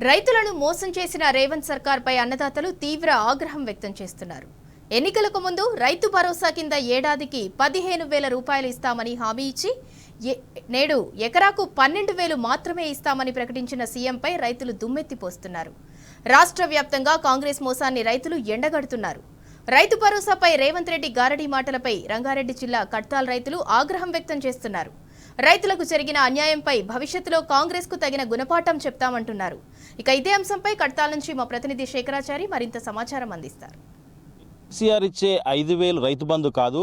రైతులను మోసం చేసిన రేవంత్ సర్కార్పై అన్నదాతలు తీవ్ర ఆగ్రహం వ్యక్తం చేస్తున్నారు. ఎన్నికలకు ముందు రైతు భరోసా కింద ఏడాదికి 15,000 రూపాయలు ఇస్తామని హామీ ఇచ్చి నేడు ఎకరాకు 12,000 మాత్రమే ఇస్తామని ప్రకటించిన సీఎంపై రైతులు దుమ్మెత్తిపోస్తున్నారు. రాష్ట్ర వ్యాప్తంగా కాంగ్రెస్ మోసాన్ని రైతులు ఎండగడుతున్నారు. రైతు భరోసాపై రేవంత్ రెడ్డి గారడీ మాటలపై రంగారెడ్డి జిల్లా కడ్తాల్ రైతులు ఆగ్రహం వ్యక్తం చేస్తున్నారు. రైతులకు జరిగిన అన్యాయంపై భవిష్యత్తులో కాంగ్రెస్ కు తగిన గుణపాఠం చెప్తామంటున్నారు. ఇక ఇదే అంశంపై కడ్తాల్ నుంచి మా ప్రతినిధి శేఖరాచారి మరింత సమాచారం అందిస్తారు. కేసీఆర్ ఇచ్చే 5,000 రైతు బంధు కాదు,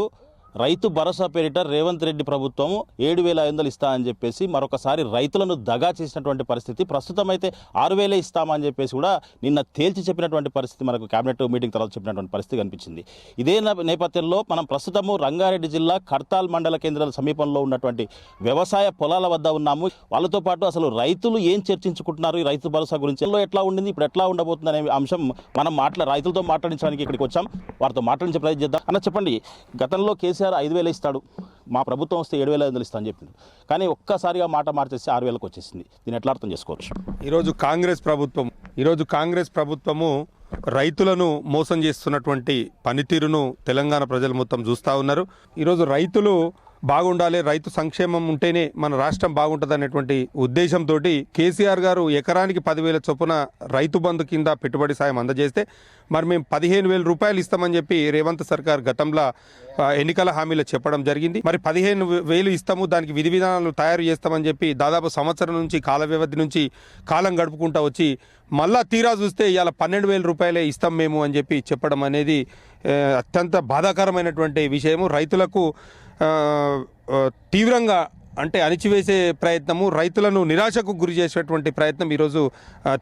రైతు భరోసా పేరిట రేవంత్ రెడ్డి ప్రభుత్వం 7,500 ఇస్తా అని చెప్పేసి మరొకసారి రైతులను దగా చేసినటువంటి పరిస్థితి. ప్రస్తుతం అయితే 6,000 ఇస్తామని చెప్పేసి కూడా నిన్న తేల్చి చెప్పినటువంటి పరిస్థితి మనకు కేబినెట్ మీటింగ్ తర్వాత చెప్పినటువంటి పరిస్థితి కనిపించింది. ఇదే నేపథ్యంలో మనం ప్రస్తుతము రంగారెడ్డి జిల్లా కడ్తాల్ మండల కేంద్రాల సమీపంలో ఉన్నటువంటి వ్యవసాయ పొలాల వద్ద ఉన్నాము. వాళ్ళతో పాటు అసలు రైతులు ఏం చర్చించుకుంటున్నారు, ఈ రైతు భరోసా గురించి ఎట్లా ఉండింది, ఇప్పుడు ఎట్లా ఉండబోతుంది అనే అంశం మనం రైతులతో మాట్లాడించడానికి ఇక్కడికి వచ్చాం. వారితో మాట్లాడించే ప్రయత్నం చేద్దాం. అన్న చెప్పండి, గతంలో కేసీఆర్ 5,000 ఇస్తాడు, మా ప్రభుత్వం వస్తే 7,500 ఇస్తా అని చెప్పింది. కానీ ఒక్కసారిగా మాట మార్చేసి 6,000కు వచ్చేసింది. దీన్ని ఎట్లా అర్థం చేసుకోవచ్చు? ఈరోజు కాంగ్రెస్ ప్రభుత్వము రైతులను మోసం చేస్తున్నటువంటి పనితీరును తెలంగాణ ప్రజలు మొత్తం చూస్తూ ఉన్నారు. ఈరోజు రైతులు బాగుండాలి, రైతు సంక్షేమం ఉంటేనే మన రాష్ట్రం బాగుంటుంది అనేటువంటి ఉద్దేశంతో కేసీఆర్ గారు ఎకరానికి 10,000 చొప్పున రైతు బంధు కింద పెట్టుబడి సాయం అందజేస్తే మరి మేము 15,000 రూపాయలు ఇస్తామని చెప్పి రేవంత్ సర్కార్ గతంలో ఎన్నికల హామీలో చెప్పడం జరిగింది. మరి 15,000 ఇస్తాము, దానికి విధి విధానాలు తయారు చేస్తామని చెప్పి దాదాపు సంవత్సరం నుంచి కాల వ్యవధి నుంచి కాలం గడుపుకుంటూ వచ్చి మళ్ళా తీరా చూస్తే ఇవాళ 12,000 రూపాయలే ఇస్తాం మేము అని చెప్పి చెప్పడం అనేది అత్యంత బాధాకరమైనటువంటి విషయము. రైతులకు తీవ్రంగా అంటే అణిచివేసే ప్రయత్నము, రైతులను నిరాశకు గురి చేసేటువంటి ప్రయత్నం ఈరోజు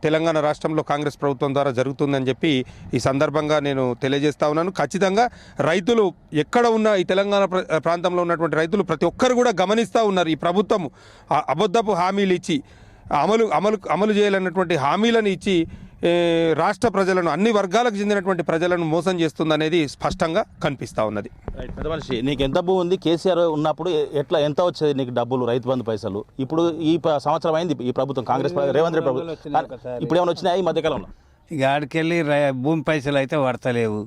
తెలంగాణ రాష్ట్రంలో కాంగ్రెస్ ప్రభుత్వం ద్వారా జరుగుతుందని చెప్పి ఈ సందర్భంగా నేను తెలియజేస్తా ఉన్నాను. ఖచ్చితంగా రైతులు ఎక్కడ ఉన్న ఈ తెలంగాణ ప్రాంతంలో ఉన్నటువంటి రైతులు ప్రతి ఒక్కరు కూడా గమనిస్తూ ఉన్నారు. ఈ ప్రభుత్వం అబద్ధపు హామీలు ఇచ్చి అమలు చేయాలన్నటువంటి హామీలను ఇచ్చి రాష్ట్ర ప్రజలను, అన్ని వర్గాలకు చెందినటువంటి ప్రజలను మోసం చేస్తుందనేది స్పష్టంగా కనిపిస్తూ ఉన్నది. పెద్ద మనిషి, నీకు ఎంత భూమి ఉంది? కేసీఆర్ ఉన్నప్పుడు ఎంత వచ్చేది నీకు డబ్బులు, రైతు బంధు పైసలు? ఇప్పుడు ఈ సంవత్సరం అయింది ఈ ప్రభుత్వం, కాంగ్రెస్ రేవంత్ రెడ్డి ప్రభుత్వం, ఇప్పుడు ఏమైనా వచ్చినాయి ఈ మధ్యకాలంలో? ఇక ఆడికెళ్ళి భూమి పైసలు అయితే పడతలేవు.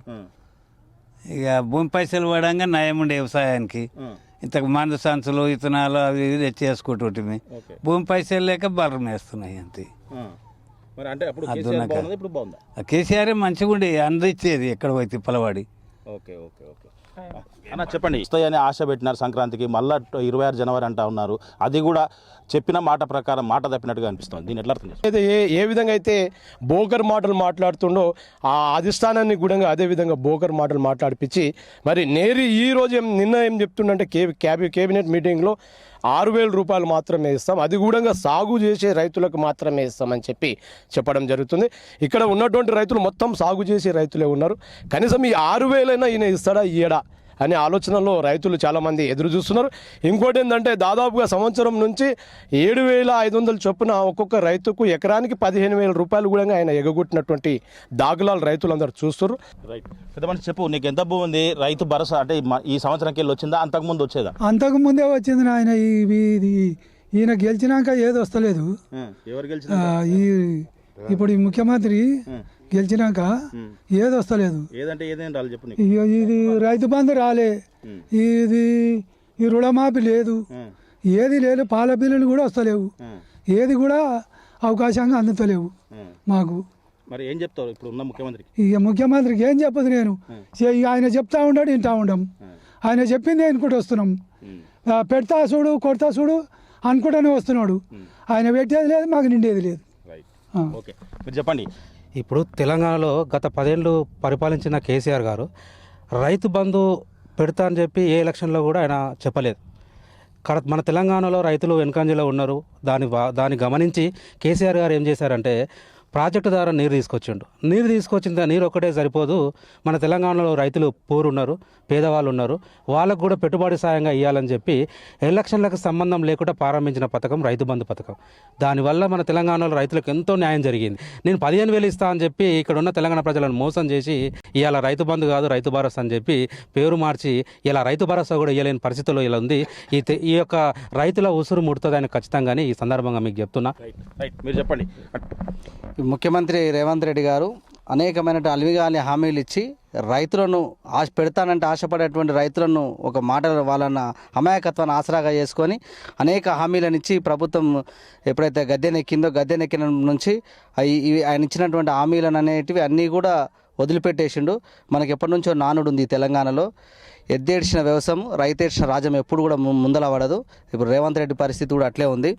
ఇక భూమి పైసలు పడంగా నయం ఉండే వ్యవసాయానికి. ఇంతకు మందు సంచులు, ఇతనాలు అవి తెచ్చి వేసుకుంటుంటే భూమి పైసలు లేక బలం వేస్తున్నాయి అంతే. కేసీఆర్ మంచిగా ఉండే అందించేది ఎక్కడ పోతే పొలవాడి. అన్న చెప్పండి, ఇస్తాయని ఆశ పెట్టినారు సంక్రాంతికి, మళ్ళీ 26 జనవరి అంటా ఉన్నారు. అది కూడా చెప్పిన మాట ప్రకారం మాట తప్పినట్టుగా అనిపిస్తుంది. దీన్ని ఎట్లా అర్థం అయితే ఏ విధంగా అయితే బోకర్ మాటలు మాట్లాడుతుండో ఆ అధిష్టానాన్ని కూడా అదే విధంగా బోకర్ మాటలు మాట్లాడిపించి మరి ఈ రోజు నిన్న ఏం చెప్తుండంటే కేబినెట్ మీటింగ్లో 6,000 రూపాయలు మాత్రమే ఇస్తాం, అది కూడా సాగు చేసే రైతులకు మాత్రమే ఇస్తామని చెప్పడం జరుగుతుంది. ఇక్కడ ఉన్నటువంటి రైతులు మొత్తం సాగు చేసే రైతులే ఉన్నారు. కనీసం ఈ 6,000 అయినా ఈయన ఇస్తాడా ఇయ్యడా అనే ఆలోచనలో రైతులు చాలామంది ఎదురు చూస్తున్నారు. ఇంకోటి ఏంటంటే దాదాపుగా సంవత్సరం నుంచి 7,500 చొప్పున ఒక్కొక్క రైతుకు ఎకరానికి 15,000 రూపాయలు కూడా ఆయన ఎగగొట్టినటువంటి దాఖలాలు రైతులందరూ చూస్తున్నారు. రైట్, పెద్ద మనిషి చెప్పు, నీకు ఎంత భూమి ఉంది? రైతు భరోసా అంటే ఈ సంవత్సరంకి వెళ్ళి వచ్చిందా, అంతకుముందు వచ్చేదా? అంతకుముందే వచ్చింది ఆయన. ఈయన గెలిచినాక ఏది వస్తలేదు. ఎవరు గెలిచిన? ఇప్పుడు ఈ ముఖ్యమంత్రి గెలిచినాక ఏది వస్తలేదు. ఇది రైతు బంధు రాలే, ఈ రుణమాఫీ లేదు, ఏది లేదు, పాల బిల్లులు కూడా వస్తలేవు, ఏది కూడా అవకాశంగా అందుతలేవు మాకు. మరి ఏం చెప్తావు ఇప్పుడు ఉన్న ముఖ్యమంత్రికి? ఇక ముఖ్యమంత్రికి ఏం చెప్పదు నేను. ఆయన చెప్తా ఉన్నాడు, వింటా ఉండం. ఆయన చెప్పింది అనుకుంటూ వస్తున్నాం. పెడతా చూడు, కొడతా చూడు అనుకుంటానే వస్తున్నాడు. ఆయన పెట్టేది లేదు, మాకు నిండేది లేదు. ఓకే, మీరు చెప్పండి. ఇప్పుడు తెలంగాణలో గత 10 ఏళ్ళు పరిపాలించిన కేసీఆర్ గారు రైతు బంధు పెడతా అని చెప్పి ఏ ఎలక్షన్లో కూడా ఆయన చెప్పలేదు. మన తెలంగాణలో రైతులు వెనుకంజలో ఉన్నారు. దాన్ని గమనించి కేసీఆర్ గారు ఏం చేశారంటే ప్రాజెక్టు ద్వారా నీరు తీసుకొచ్చిండు. నీరు ఒక్కటే సరిపోదు. మన తెలంగాణలో రైతులు ఉన్నారు, పేదవాళ్ళు ఉన్నారు, వాళ్ళకు కూడా పెట్టుబడి సాయంగా ఇవ్వాలని చెప్పి ఎలక్షన్లకు సంబంధం లేకుండా ప్రారంభించిన పథకం రైతు బంధు పథకం. దానివల్ల మన తెలంగాణలో రైతులకు ఎంతో న్యాయం జరిగింది. నేను 15,000 ఇస్తా అని చెప్పి ఇక్కడ ఉన్న తెలంగాణ ప్రజలను మోసం చేసి ఇవాళ రైతు బంధు కాదు రైతు భరోసా అని చెప్పి పేరు మార్చి ఇలా రైతు భరోసా కూడా ఇవ్వలేని పరిస్థితుల్లో ఇలా ఉంది. ఈ యొక్క రైతుల ఉసురు ముడుతుందని ఖచ్చితంగానే ఈ సందర్భంగా మీకు చెప్తున్నా. మీరు చెప్పండి. ముఖ్యమంత్రి రేవంత్ రెడ్డి గారు అనేకమైన అలివిగాలి హామీలు ఇచ్చి రైతులను పెడతానంటే ఆశపడేటువంటి రైతులను ఒక మాట వాళ్ళని అమాయకత్వాన్ని ఆసరాగా చేసుకొని అనేక హామీలను ఇచ్చి ప్రభుత్వం ఎప్పుడైతే గద్దెనెక్కిన నుంచి ఆయన ఇచ్చినటువంటి హామీలను అనేటివి అన్నీ కూడా వదిలిపెట్టేసిండు. మనకి ఎప్పటి నుంచో నానుడు ఉంది తెలంగాణలో, ఎద్దేడ్చిన వ్యవసాయం రైతేడ్చిన రాజ్యం ఎప్పుడు కూడా ముందల పడదు. ఇప్పుడు రేవంత్ రెడ్డి పరిస్థితి కూడా అట్లే ఉంది.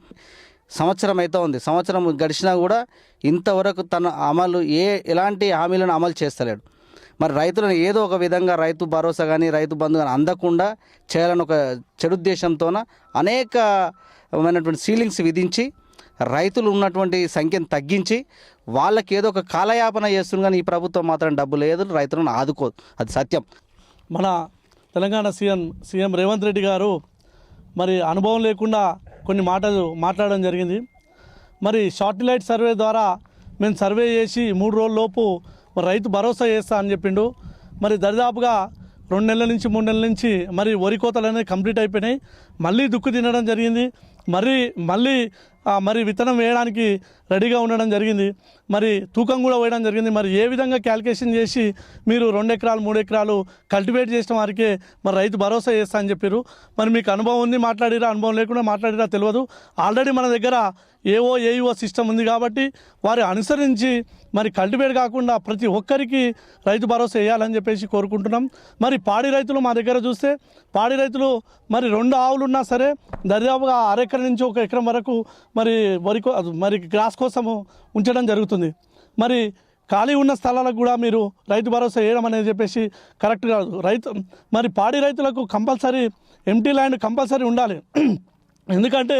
సంవత్సరం అయితే ఉంది, సంవత్సరం గడిచినా కూడా ఇంతవరకు తన ఎలాంటి హామీలను అమలు చేస్తలేడు. మరి రైతులను ఏదో ఒక విధంగా రైతు భరోసా కానీ రైతు బంధు కానీ అందకుండా చేయాలని ఒక చెడుద్దేశంతోన అనేకమైనటువంటి సీలింగ్స్ విధించి రైతులు ఉన్నటువంటి సంఖ్యను తగ్గించి వాళ్ళకి ఏదో ఒక కాలయాపన చేస్తుంది. కానీ ఈ ప్రభుత్వం మాత్రం డబ్బు లేదు, రైతులను ఆదుకోదు, అది సత్యం. మన తెలంగాణ సీఎం రేవంత్ రెడ్డి గారు మరి అనుభవం లేకుండా కొన్ని మాటలు మాట్లాడడం జరిగింది. మరి షార్టిలైట్ సర్వే ద్వారా మేము సర్వే చేసి 3 రోజుల్లోపు రైతు భరోసా చేస్తా అని చెప్పిండు. మరి దరిదాపుగా 2 నెలల నుంచి 3 నెలల నుంచి మరి వరి కోతలు అనేది కంప్లీట్ అయిపోయినాయి. మళ్ళీ దుక్కు తినడం జరిగింది. మరి విత్తనం వేయడానికి రెడీగా ఉండడం జరిగింది. మరి తూకం కూడా వేయడం జరిగింది. మరి ఏ విధంగా క్యాల్కులేషన్ చేసి మీరు 2 ఎకరాలు 3 ఎకరాలు కల్టివేట్ చేసిన వారికే మరి రైతు భరోసా చేస్తా అని చెప్పారు. మరి మీకు అనుభవం ఉంది, మాట్లాడిరా, అనుభవం లేకుండా మాట్లాడిరా తెలియదు. ఆల్రెడీ మన దగ్గర ఏఈఓ సిస్టమ్ ఉంది కాబట్టి వారి అనుసరించి మరి కల్టివేట్ కాకుండా ప్రతి ఒక్కరికి రైతు భరోసా వేయాలని చెప్పేసి కోరుకుంటున్నాం. మరి పాడి రైతులు మా దగ్గర చూస్తే పాడి రైతులు మరి 2 ఆవులు ఉన్నా సరే దరిదాపుగా 1/2 ఎకరం నుంచి 1 ఎకరం వరకు మరి గ్రాస్ కోసము ఉంచడం జరుగుతుంది. మరి ఖాళీ ఉన్న స్థలాలకు కూడా మీరు రైతు భరోసా వేయడం అనేది చెప్పేసి కరెక్ట్ కాదు. మరి పాడి రైతులకు కంపల్సరీ ఎంటీ ల్యాండ్ కంపల్సరీ ఉండాలి. ఎందుకంటే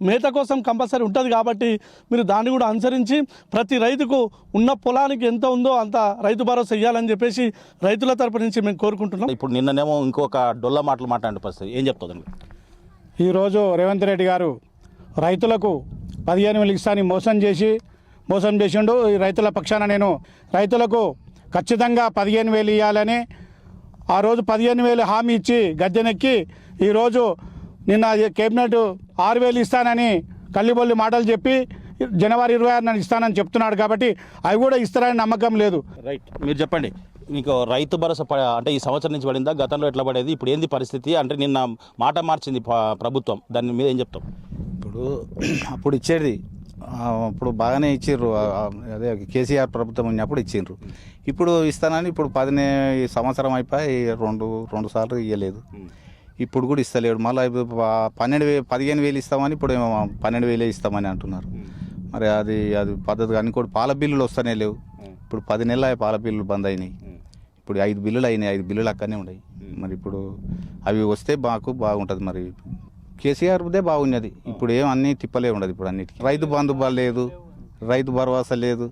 మేత కోసం కంపల్సరీ ఉంటుంది కాబట్టి మీరు దాన్ని కూడా అనుసరించి ప్రతి రైతుకు ఉన్న పొలానికి ఎంత ఉందో అంత రైతు భరోసా ఇవ్వాలని చెప్పేసి రైతుల తరపు నుంచి మేము కోరుకుంటున్నాం. ఇప్పుడు నిన్ననేమో ఇంకొక డొల్ల మాటలు మాట్లాడే పరిస్థితి ఏం చెప్తుందండి? ఈరోజు రేవంత్ రెడ్డి గారు రైతులకు 15,000 ఇస్తాని మోసం చేసిండు. ఈ రైతుల పక్షాన నేను రైతులకు ఖచ్చితంగా 15,000 ఇవ్వాలని ఆ రోజు 15,000 హామీ ఇచ్చి గద్దెనెక్కి ఈరోజు నిన్న కేబినెట్ 6,000 ఇస్తానని కల్లిబొల్లి మాటలు చెప్పి జనవరి 26 ఇస్తానని చెప్తున్నాడు. కాబట్టి అవి కూడా ఇస్తారని నమ్మకం లేదు. రైట్, మీరు చెప్పండి. మీకు రైతు భరోసా అంటే ఈ సంవత్సరం నుంచి పడిందా, గతంలో ఎట్లా పడేది, ఇప్పుడు ఏంది పరిస్థితి? అంటే నిన్న మాట మార్చింది ప్రభుత్వం, దాని మీద ఏం చెప్తాం? అప్పుడు ఇచ్చేది అప్పుడు బాగానే ఇచ్చిర్రు, అదే కేసీఆర్ ప్రభుత్వం ఉన్నప్పుడు ఇచ్చిండ్రు. ఇప్పుడు ఇస్తానని ఇప్పుడు 10 సంవత్సరం అయిపోయి రెండు సార్లు ఇవ్వలేదు. ఇప్పుడు కూడా ఇస్తలేడు. మళ్ళీ 15,000 ఇస్తామని ఇప్పుడు 12,000 ఇస్తామని అంటున్నారు. మరి అది పద్ధతి. కానీ కూడా పాల బిల్లులు వస్తూనే లేవు. ఇప్పుడు 10 నెలల పాల బిల్లులు బంద్ అయినాయి. ఇప్పుడు 5 బిల్లులు అయినాయి, 5 బిల్లులు అక్కడనే ఉన్నాయి. మరి ఇప్పుడు అవి వస్తే బాగుంటుంది. మరి కేసీఆర్దే బాగున్నది. ఇప్పుడు అన్నీ తిప్పలే ఉండదు. ఇప్పుడు అన్నిటికీ రైతు బంధు లేదు, రైతు భరోసా లేదు,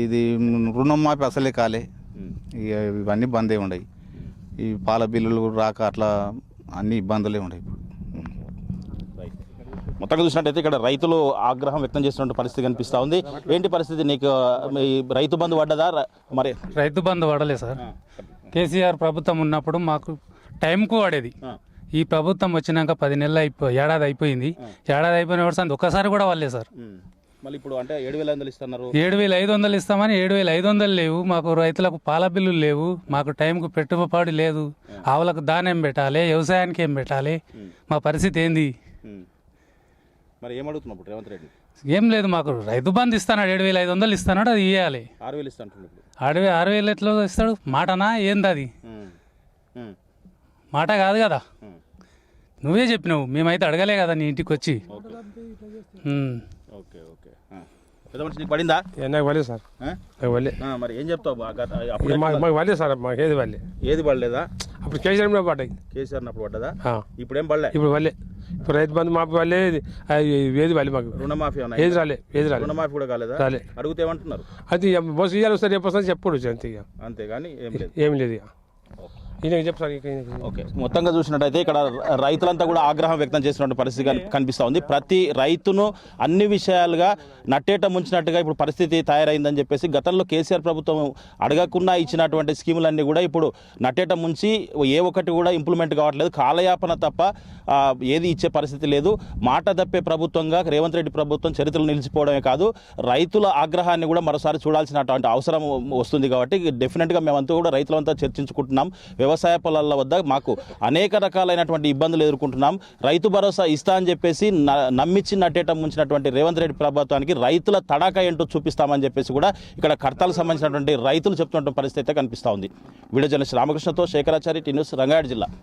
ఇది రుణమాఫీ అసలే కాలే. ఇవన్నీ బందే ఉన్నాయి. ఈ పాల బిల్లులు రాక అట్లా అన్ని ఇబ్బందులే ఉన్నాయి. ఇప్పుడు మొత్తంగా చూసినట్టయితే ఇక్కడ రైతులు ఆగ్రహం వ్యక్తం చేస్తున్న పరిస్థితి కనిపిస్తూ ఉంది. ఏంటి పరిస్థితి? నీకు రైతు బంధు పడ్డదా? మరి రైతు బంధు పడలేదు సార్. కేసీఆర్ ప్రభుత్వం ఉన్నప్పుడు మాకు టైంకు పడేది. ఈ ప్రభుత్వం వచ్చినాక 10 నెలలు ఏడాది అయిపోయింది. ఏడాది అయిపోయిన వర్షం ఒక్కసారి కూడా పడలేదు సార్. మళ్ళీ ఇప్పుడు అంటే 7,500 ఇస్తున్నారు. 7,500 ఇస్తామని 7,500 లేవు. మాకు రైతులకు పాల బిల్లులు లేవు. మాకు టైంకు పెట్టుబడి లేదు. ఆవులకు దానం పెట్టాలి, వ్యవసాయానికి ఏం పెట్టాలి? మా పరిస్థితి ఏంది? మరి ఏమడుగుతున్నప్పుడు రేవంత్ రెడ్డి? ఏం లేదు, మాకు రైతు బంధు ఇస్తున్నాడు, 7,500 ఇస్తున్నాడు, అది ఇవ్వాలి. 6,000 ఇస్తాను. 6,000 ఎట్లా ఇస్తాడు? మాటనా ఏంది అది? మాట కాదు కదా. నువ్వే చెప్పినావు, మేమైతే అడగలే కదా నీ ఇంటికి వచ్చి. పడిందా? నాకు వల్లే సార్, నాకు వల్లే. మరి ఏం చెప్తావు? మాకు వల్లే సార్, మాకు ఏది వల్లే. ఏది పడలేదా? అప్పుడు కేసీఆర్ పడ్డాయి. కేసీఆర్ అప్పుడు పడ్డదా? ఇప్పుడు ఏం పడలే. ఇప్పుడు వల్లే. ఇప్పుడు రైతు బంధు మాఫీ వల్లే, ఏది వల్లే. మాకు రుణమాఫీ ఏది రాలే, ఏది రాలే. రుణమాఫీ కూడా కాలేదా? రాలే. అడిగితే ఏమంటున్నారు? అది బస్సు ఇవ్వాలి వస్తారు, రేపు వస్తారు చెప్పడు అంతే. ఇక అంతేగాని ఏం లేదు, ఏం లేదు. ఇక ఈయనకి చెప్తాను. ఓకే, మొత్తంగా చూసినట్టయితే ఇక్కడ రైతులంతా కూడా ఆగ్రహం వ్యక్తం చేసినటువంటి పరిస్థితి కనిపిస్తూ ఉంది. ప్రతి రైతును అన్ని విషయాలుగా నట్టేట ముంచినట్టుగా ఇప్పుడు పరిస్థితి తయారైందని చెప్పేసి గతంలో కేసీఆర్ ప్రభుత్వం అడగకుండా ఇచ్చినటువంటి స్కీములన్నీ కూడా ఇప్పుడు నట్టేట ముంచి ఏ ఒక్కటి కూడా ఇంప్లిమెంట్ కావట్లేదు. కాలయాపన తప్ప ఏది ఇచ్చే పరిస్థితి లేదు. మాట తప్పే ప్రభుత్వంగా రేవంత్ రెడ్డి ప్రభుత్వం చరిత్రలో నిలిచిపోవడమే కాదు, రైతుల ఆగ్రహాన్ని కూడా మరోసారి చూడాల్సినటువంటి అవసరం వస్తుంది. కాబట్టి డెఫినెట్గా మేమంతా కూడా రైతులంతా చర్చించుకుంటున్నాం. వ్యవసాయ పొలాల వద్ద మాకు అనేక రకాలైనటువంటి ఇబ్బందులు ఎదుర్కొంటున్నాం. రైతు భరోసా ఇస్తా అని చెప్పేసి నమ్మించి నట్టేట ముంచినటువంటి రేవంత్ రెడ్డి ప్రభుత్వానికి రైతుల తడాకా ఏంటో చూపిస్తామని చెప్పేసి కూడా ఇక్కడ కర్తాలకు సంబంధించినటువంటి రైతులు చెప్తున్నటువంటి పరిస్థితి అయితే కనిపిస్తూ ఉంది. వీడియో జర్నలిస్ట్ రామకృష్ణతో శేఖరాచారి, టీ న్యూస్, రంగారెడ్డి జిల్లా.